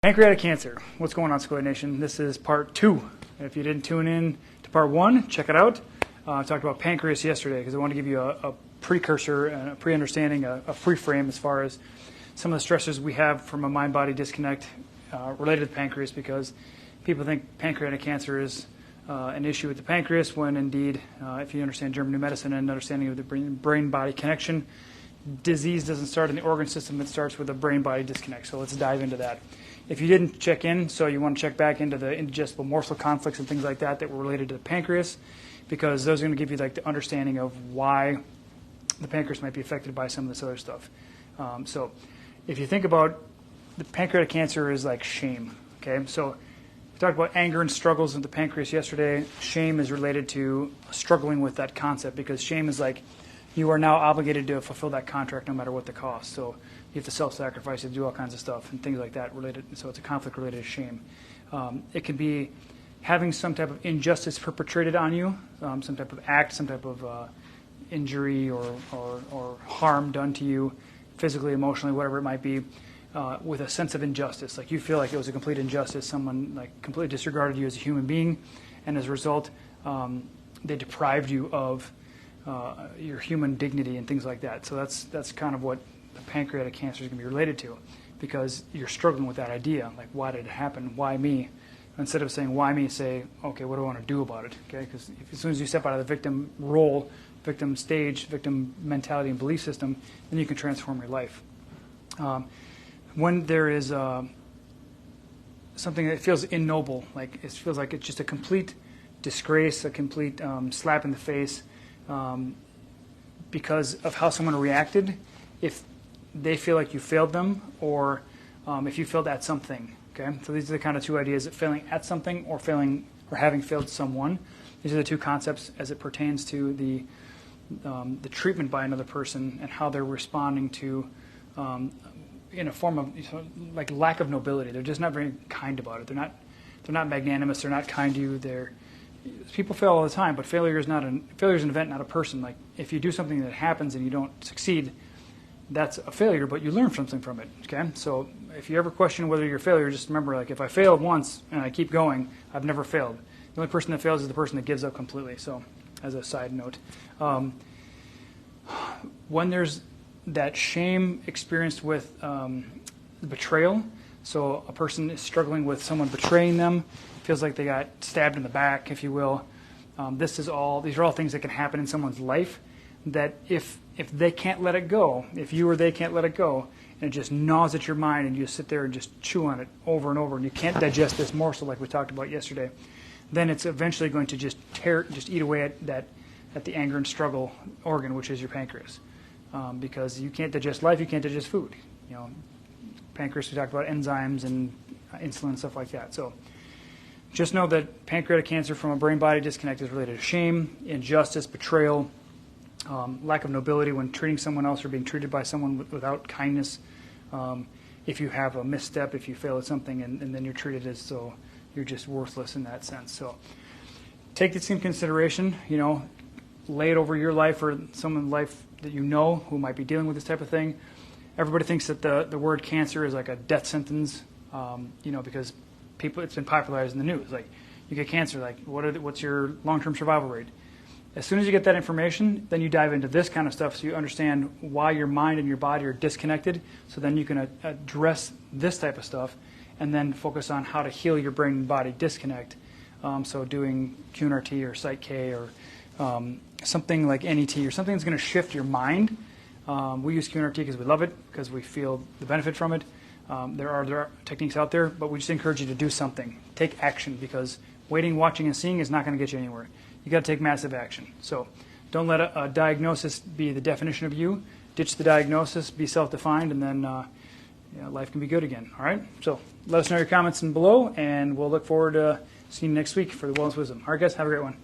Pancreatic cancer. What's going on, Secoya Nation? This is part 2. If you didn't tune in to part 1, check it out. I talked about pancreas yesterday because I want to give you a precursor and a pre-understanding, a free frame as far as some of the stressors we have from a mind-body disconnect related to the pancreas, because people think pancreatic cancer is an issue with the pancreas, when indeed, if you understand German new medicine and understanding of the brain-body connection, disease doesn't start in the organ system, it starts with a brain-body disconnect. So let's dive into that. If you didn't check in, so you want to check back into the indigestible morsel conflicts and things like that that were related to the pancreas, because those are going to give you like the understanding of why the pancreas might be affected by some of this other stuff. So if you think about the pancreatic cancer is like shame, okay? So we talked about anger and struggles in the pancreas yesterday. Shame is related to struggling with that concept, because shame is like you are now obligated to fulfill that contract no matter what the cost. So you have to self-sacrifice, you have to do all kinds of stuff and things like that related. So it's a conflict related to shame. It can be having some type of injustice perpetrated on you, some type of act, some type of injury or harm done to you, physically, emotionally, whatever it might be, with a sense of injustice. Like you feel like it was a complete injustice. Someone like completely disregarded you as a human being, and as a result, they deprived you of your human dignity and things like that. So that's kind of what the pancreatic cancer is going to be related to, because you're struggling with that idea. Like, why did it happen? Why me? Instead of saying, why me, say, okay, what do I want to do about it? Okay, because as soon as you step out of the victim role, victim stage, victim mentality and belief system, then you can transform your life. When there is something that feels ignoble, like it feels like it's just a complete disgrace, a complete slap in the face, because of how someone reacted, if they feel like you failed them, or if you failed at something. Okay, so these are the kind of two ideas: failing at something or failing or having failed someone. These are the two concepts as it pertains to the treatment by another person and how they're responding to, in a form of like lack of nobility. They're just not very kind about it. They're not magnanimous. They're not kind to you. People fail all the time, but failure is an event, not a person. Like if you do something that happens and you don't succeed, that's a failure, but you learn something from it. Okay, so if you ever question whether you're a failure, just remember, like if I failed once and I keep going, I've never failed. The only person that fails is the person that gives up completely. So, as a side note, when there's that shame experienced with betrayal, so a person is struggling with someone betraying them, feels like they got stabbed in the back, if you will. These are all things that can happen in someone's life, that if they can't let it go, if you or they can't let it go, and it just gnaws at your mind and you just sit there and just chew on it over and over, and you can't digest this morsel like we talked about yesterday, then it's eventually going to just eat away at the anger and struggle organ, which is your pancreas. Because you can't digest life, you can't digest food. You know, pancreas, we talked about enzymes and insulin and stuff like that. So just know that pancreatic cancer from a brain-body disconnect is related to shame, injustice, betrayal, lack of nobility when treating someone else or being treated by someone without kindness. If you have a misstep, if you fail at something, and then you're treated as though you're just worthless in that sense. So take this in consideration. You know, lay it over your life or someone's life that you know who might be dealing with this type of thing. Everybody thinks that the word cancer is like a death sentence, because it's been popularized in the news. Like, you get cancer, like what's your long-term survival rate? As soon as you get that information, then you dive into this kind of stuff so you understand why your mind and your body are disconnected, so then you can address this type of stuff and then focus on how to heal your brain and body disconnect. So doing QNRT or Psych K or something like NET or something that's going to shift your mind. We use QNRT because we love it, because we feel the benefit from it. There are techniques out there, but we just encourage you to do something. Take action, because waiting, watching, and seeing is not going to get you anywhere. You got to take massive action. So don't let a diagnosis be the definition of you. Ditch the diagnosis, be self-defined, and then life can be good again. All right? So let us know your comments below, and we'll look forward to seeing you next week for the Wellness Wisdom. All right, guys, have a great one.